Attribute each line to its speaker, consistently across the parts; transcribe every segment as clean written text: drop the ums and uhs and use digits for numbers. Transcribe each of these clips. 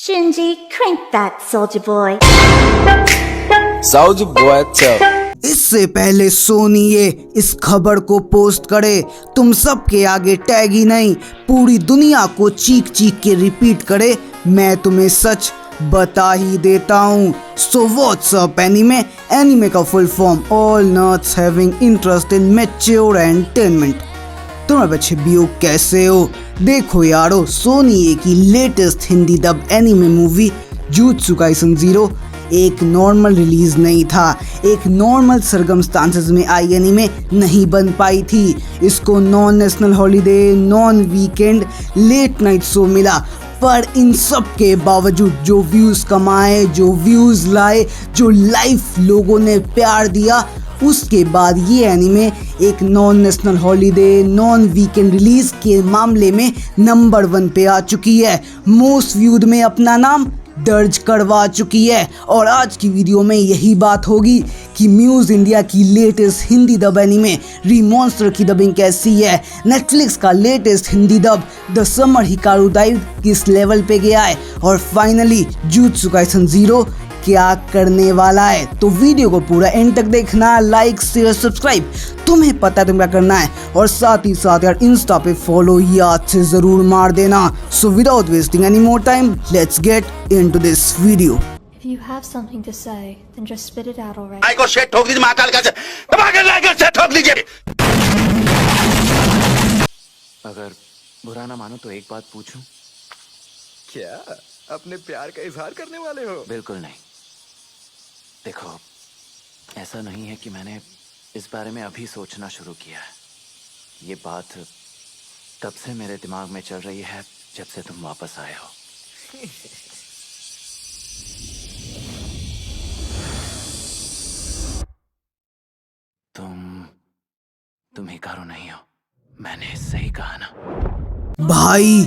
Speaker 1: Shinji, crank that, soldier boy.
Speaker 2: Soldier boy, tell.
Speaker 3: इससे पहले सोनी ये इस खबर को पोस्ट करे, तुम सबके आगे टैग ही नहीं पूरी दुनिया को चीख चीख के रिपीट करे, मैं तुम्हें सच बता ही देता हूँ। So what's up anime. Anime का full form all nerds having interest in mature entertainment. तुम्हारे बच्चे बियो कैसे हो? देखो यारो, सोनी ए की latest Hindi dub anime movie jutsu Kaisen 0 एक नॉर्मल रिलीज नहीं था, एक नॉर्मल सरगमस्टांसेस में आई एनीमे नहीं बन पाई थी। इसको non national holiday, non weekend, late night show मिला, पर इन सब के बावजूद जो व्यूज कमाए, जो व्यूज लाए, जो लाइव लोगों ने प्यार दिया, उसके बाद ये एनीमे एक non national holiday, non weekend release के मामले में नंबर 1 पे आ चुकी है। मोस्ट व्यूड में अपना नाम दर्ज करवा चुकी है। और आज की वीडियो में यही बात होगी कि म्यूज इंडिया की लेटेस्ट हिंदी डब एनीमे रीमॉन्स्टर की डबिंग कैसी है, नेटफ्लिक्स का latest Hindi dub the summer Hikaru dive किस लेवल पे गया है, और फाइनली जुत्सु काइसन 0 क्या करने वाला है। तो वीडियो को पूरा एंड तक देखना, लाइक शेयर सब्सक्राइब तुम्हें पता है तुम्हें क्या करना है, और साथ ही साथ यार इंस्टा पे फॉलो याद से जरूर मार देना। So without wasting any more time, let's get into this video.
Speaker 4: If you have something to say, then just spit it out already.
Speaker 5: भाई को शेट ठोक दीजिए, महाकाल का दबाकर लाकर शेट ठोक दीजिए।
Speaker 6: अगर बुरा ना मानो तो एक बात पूछूं?
Speaker 7: क्या अपने प्यार का इजहार करने वाले हो?
Speaker 6: बिल्कुल नहीं। देखो, ऐसा नहीं है कि मैंने इस बारे में अभी सोचना शुरू किया है। ये बात तब से मेरे दिमाग में चल रही है जब से तुम वापस आए हो। तुम हिकारू नहीं हो, मैंने सही कहा ना?
Speaker 3: भाई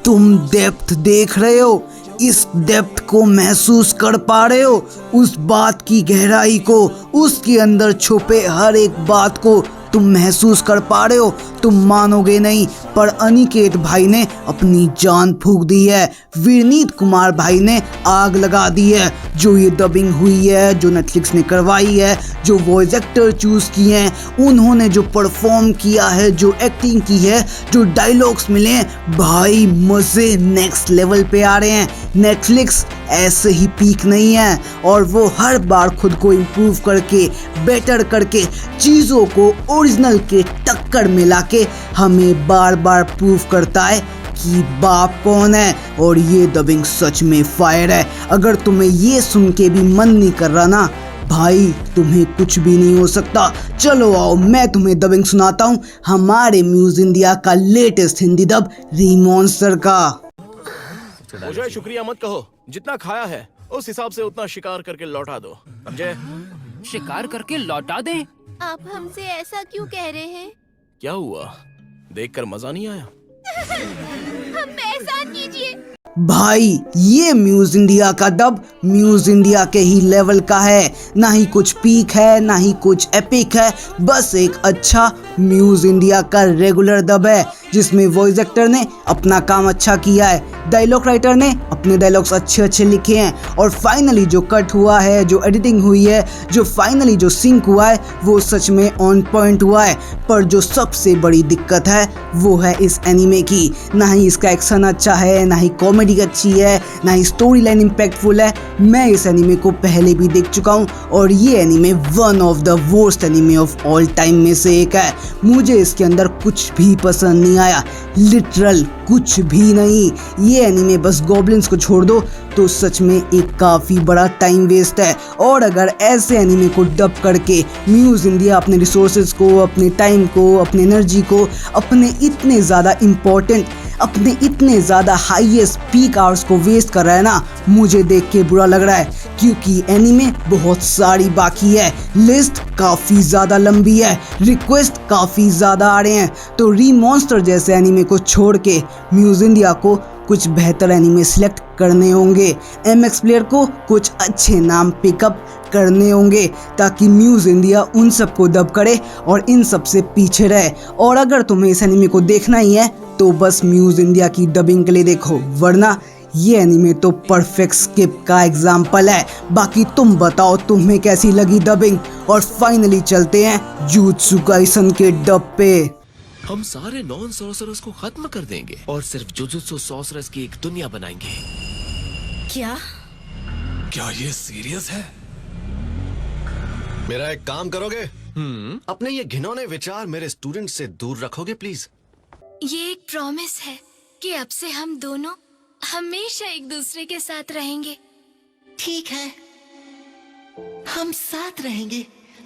Speaker 3: तुम डेप्थ देख रहे हो, इस डेप्थ को महसूस कर पा रहे हो, उस बात की गहराई को, उसके अंदर छुपे हर एक बात को तुम महसूस कर पा रहे हो। तुम मानोगे नहीं, पर अनिकेत भाई ने अपनी जान फूंक दी है, विनीत कुमार भाई ने आग लगा दी है। जो ये डबिंग हुई है, जो नेटफ्लिक्स ने करवाई है, जो वॉइस एक्टर चूज किए हैं, उन्होंने जो परफॉर्म किया है, जो एक्टिंग की है, जो डायलॉग्स मिले हैं, भाई मजे नेक्स्ट लेवल पे आ रहे हैं। नेटफ्लिक्स ऐसे ही पीक नहीं है, और वो हर बार खुद को इम्प्रूव करके, बेटर करके, चीज़ों को ओरिजिनल के टक्कर में लाके हमें बार बार प्रूव करता है कि बाप कौन है। और ये डबिंग सच में फायर है। अगर तुम्हें ये सुन के भी मन नहीं कर रहा ना भाई, तुम्हें कुछ भी नहीं हो सकता। चलो आओ, मैं तुम्हें डबिंग सुनाता हूँ हमारे म्यूज इंडिया का लेटेस्ट हिंदी डब रीमॉन्स्टर का।
Speaker 7: मुझे शुक्रिया मत कहो, जितना खाया है उस हिसाब से उतना शिकार करके लौटा दो। समझे?
Speaker 8: शिकार करके लौटा दें?
Speaker 9: आप हमसे ऐसा क्यों कह रहे हैं?
Speaker 7: क्या हुआ, देखकर मजा नहीं आया?
Speaker 9: हम पे एहसान कीजिए।
Speaker 3: भाई ये म्यूज इंडिया का डब म्यूज इंडिया के ही लेवल का है, ना ही कुछ पीक है, ना ही कुछ एपिक है, बस एक अच्छा म्यूज इंडिया का रेगुलर डब है, जिसमें वॉइस एक्टर ने अपना काम अच्छा किया है, डायलॉग राइटर ने अपने डायलॉग्स अच्छे लिखे हैं, और फाइनली जो कट हुआ है, जो एडिटिंग हुई है, जो फाइनली जो सिंक हुआ है, वो सच में ऑन पॉइंट हुआ है। पर जो सबसे बड़ी दिक्कत है वो है इस एनीमे की, ना ही इसका एक्शन अच्छा है, ना ही कॉमेडी अच्छी है, ना ही स्टोरी लाइन इम्पैक्टफुल है। मैं इस एनीमे को पहले भी देख चुका हूँ, और ये anime one of the worst anime of all time में से एक है। मुझे इसके अंदर कुछ भी पसंद नहीं आया, लिटरल कुछ भी नहीं। ये एनीमे बस गॉब्लिन्स को छोड़ दो तो सच में एक काफ़ी बड़ा टाइम वेस्ट है। और अगर ऐसे एनीमे को डब करके म्यूज इंडिया अपने रिसोर्सेज को, अपने टाइम को, अपने एनर्जी को, अपने इतने ज़्यादा इम्पोर्टेंट, अपने इतने ज़्यादा हाईएस्ट पीक आवर्स को वेस्ट कर रहा है ना, मुझे देख के बुरा लग रहा है, क्योंकि एनीमे बहुत सारी बाकी है, लिस्ट काफ़ी ज़्यादा लंबी है, रिक्वेस्ट काफ़ी ज़्यादा आ रहे हैं। तो रीमॉन्स्टर जैसे एनीमे को छोड़ के म्यूज इंडिया को कुछ बेहतर एनीमे सिलेक्ट करने होंगे, एमएक्स प्लेयर को कुछ अच्छे नाम पिकअप करने होंगे, ताकि म्यूज इंडिया उन सबको डब करे और इन सब से पीछे रहे। और अगर तुम्हें इस एनीमे को देखना ही है तो बस म्यूज इंडिया की डबिंग के लिए देखो, वरना ये एनीमे तो परफेक्ट स्किप का एग्जाम्पल है। बाकी तुम बताओ तुम्हें कैसी लगी डबिंग। और फाइनली चलते हैं जुजुत्सु काइसन के डब पे।
Speaker 2: हम सारे नॉन सॉर्सरर्स को खत्म कर देंगे और सिर्फ जुजुत्सु सॉर्सरर्स की एक दुनिया बनाएंगे।
Speaker 10: क्या ये सीरियस है? मेरा एक काम करोगे? अपने ये घिनौने विचार मेरे स्टूडेंट से दूर रखोगे प्लीज?
Speaker 9: ये एक प्रॉमिस है कि अब से हम दोनों हमेशा एक दूसरे के साथ रहेंगे।
Speaker 11: ठीक है, हम साथ रहेंगे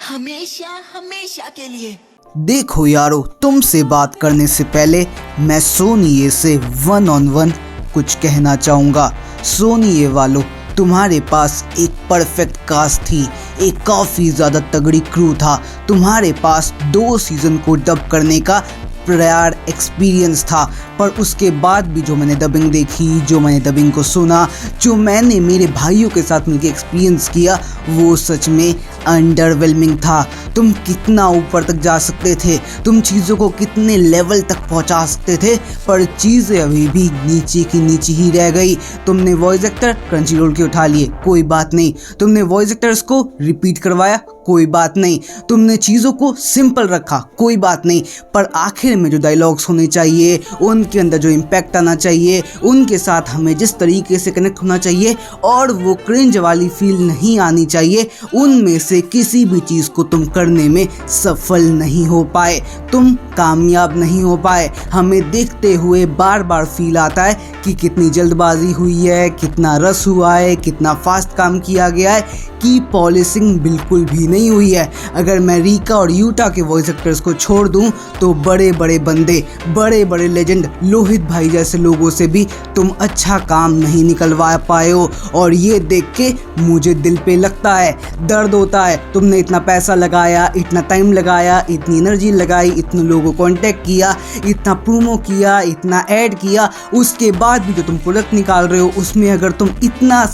Speaker 11: हमेशा हमेशा के लिए।
Speaker 3: देखो यारो, तुमसे बात करने से पहले मैं सोनीए से 1-on-1 कुछ कहना चाहूँगा। सोनीए वालों, तुम्हारे पास एक परफेक्ट कास्ट थी, एक काफ़ी ज़्यादा तगड़ी क्रू था, तुम्हारे पास 2 सीज़न को डब करने का प्रायर एक्सपीरियंस था। पर उसके बाद भी जो मैंने डबिंग देखी, जो मैंने डबिंग को सुना, जो मैंने मेरे भाइयों के साथ मिलकर एक्सपीरियंस किया, वो सच में अंडरवेलमिंग था। तुम कितना ऊपर तक जा सकते थे, तुम चीज़ों को कितने लेवल तक पहुंचा सकते थे, पर चीज़ें अभी भी नीचे की नीचे ही रह गई। तुमने वॉइस एक्टर क्रंचीरोल के उठा लिए, कोई बात नहीं। तुमने वॉइस एक्टर्स को रिपीट करवाया, कोई बात नहीं। तुमने चीज़ों को सिंपल रखा, कोई बात नहीं। पर आखिर में जो डायलॉग्स होने चाहिए, उनके अंदर जो इम्पैक्ट आना चाहिए, उनके साथ हमें जिस तरीके से कनेक्ट होना चाहिए और वो क्रिंज वाली फील नहीं आनी चाहिए, उनमें से किसी भी चीज़ को तुम करने में सफल नहीं हो पाए, तुम कामयाब नहीं हो पाए। हमें देखते हुए बार बार फील आता है कि कितनी जल्दबाजी हुई है, कितना रस हुआ है, कितना फास्ट काम किया गया है, की पॉलिशिंग बिल्कुल भी नहीं हुई है। अगर मैं रीका और यूटा के वॉइस एक्टर्स को छोड़ दूं तो बड़े बड़े बंदे, बड़े बड़े लेजेंड लोहित भाई जैसे लोगों से भी तुम अच्छा काम नहीं निकलवा पाए हो। और ये देख के मुझे दिल पे लगता है, दर्द होता है। तुमने इतना पैसा लगाया, इतना टाइम लगाया, इतनी एनर्जी लगाई, इतने लोगों को कॉन्टेक्ट किया, इतना प्रोमो किया, इतना ऐड किया, उसके बाद भी जो तुम प्रोडक्ट निकाल रहे हो उसमें अगर तुम इतना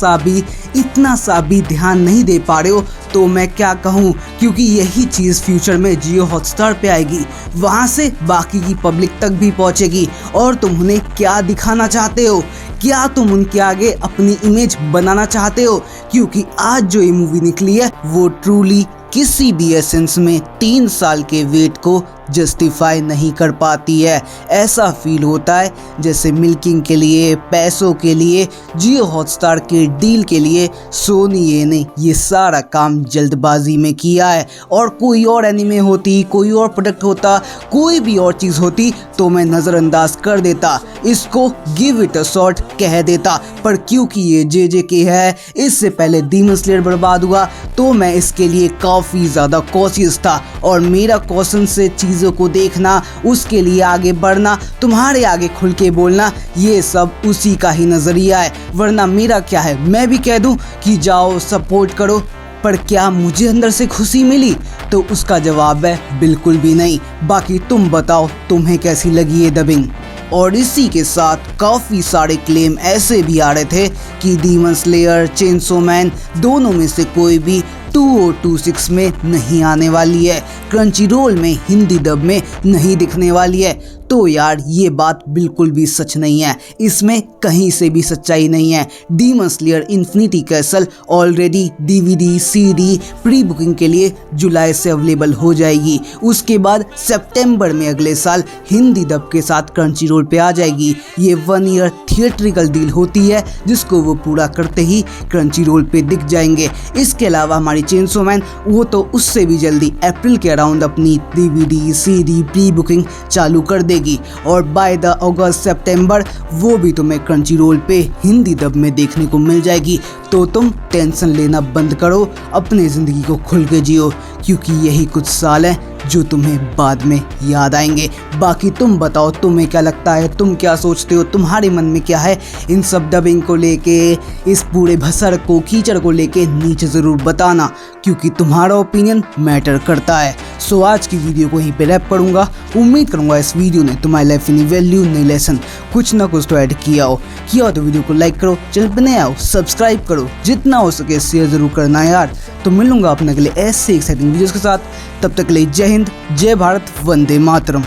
Speaker 3: सा भी ध्यान नहीं दे पा रहे हो तो मैं क्या कहूँ। क्योंकि यही चीज़ फ्यूचर में जियो हॉटस्टार पे आएगी, वहाँ से बाकी की पब्लिक तक भी पहुँचेगी। और तुम उन्हें क्या दिखाना चाहते हो, क्या तुम उनके आगे अपनी इमेज बनाना चाहते हो? क्योंकि आज जो ये मूवी निकली है वो ट्रूली किसी भी एसेंस में 3 साल के वेट को जस्टिफाई नहीं कर पाती है। ऐसा फील होता है जैसे मिल्किंग के लिए, पैसों के लिए, जियो हॉटस्टार के डील के लिए सोनीए ने ये सारा काम जल्दबाजी में किया है। और कोई और एनीमे होती, कोई और प्रोडक्ट होता, कोई भी और चीज़ होती तो मैं नज़रअंदाज कर देता, इसको गिव इट अ शॉट कह देता। पर क्योंकि ये JJK है, इससे पहले डीमन स्लेयर बर्बाद हुआ, तो मैं इसके लिए काफ़ी ज़्यादा कॉशियस था। और मेरा कॉशन से चीज़ों को देखना, उसके लिए आगे बढ़ना, तुम्हारे आगे खुल के बोलना, ये सब उसी का ही नज़रिया है। वरना मेरा क्या है, मैं भी कह दूं कि जाओ सपोर्ट करो, पर क्या मुझे अंदर से खुशी मिली? तो उसका जवाब है बिल्कुल भी नहीं। बाकी तुम बताओ तुम्हें कैसी लगी ये डबिंग। और इसी के साथ काफ़ी सारे क्लेम ऐसे भी आ रहे थे कि डीमन स्लेयर, चेनसो मैन दोनों में से कोई भी 2026 में नहीं आने वाली है, क्रंचीरोल में हिंदी डब में नहीं दिखने वाली है। तो यार ये बात बिल्कुल भी सच नहीं है, इसमें कहीं से भी सच्चाई नहीं है। Demon slayer infinity castle already DVD CD pre booking के लिए जुलाई से अवेलेबल हो जाएगी। उसके बाद सितंबर में अगले साल हिंदी डब के साथ क्रंचीरोल पे आ जाएगी। ये 1 ईयर थिएट्रिकल डील होती है जिसको वो पूरा करते ही क्रंचीरोल पे दिख जाएंगे। इसके अलावा हमारी चेनसो मैन वो तो उससे भी जल्दी अप्रैल के अराउंड अपनी DVD CD प्री बुकिंग चालू कर देगी। और बाय द अगस्त सितंबर वो भी तुम्हें क्रंचीरोल पे हिंदी डब में देखने को मिल जाएगी। तो तुम टेंशन लेना बंद करो, अपनी ज़िंदगी को खुल के जियो, क्योंकि यही कुछ साल हैं जो तुम्हें बाद में याद आएंगे। बाकी तुम बताओ तुम्हें क्या लगता है, तुम क्या सोचते हो, तुम्हारे मन में क्या है इन सब डबिंग को लेके, इस पूरे भसड़ को, कीचड़ को लेके नीचे ज़रूर बताना, क्योंकि तुम्हारा ओपिनियन मैटर करता है। सो आज की वीडियो को यहीं पे रैप करूँगा। उम्मीद करूँगा इस वीडियो ने तुम्हारी लाइफ में वैल्यू, नई लेसन कुछ ना कुछ तो ऐड किया हो तो वीडियो को लाइक करो, चैनल पर नए आओ सब्सक्राइब करो, जितना हो सके शेयर जरूर करना यार। तो मिलूंगा अपने अगले ऐसे एक्साइटिंग वीडियोस के साथ, तब तक के लिए जय हिंद, जय भारत, वंदे मातरम।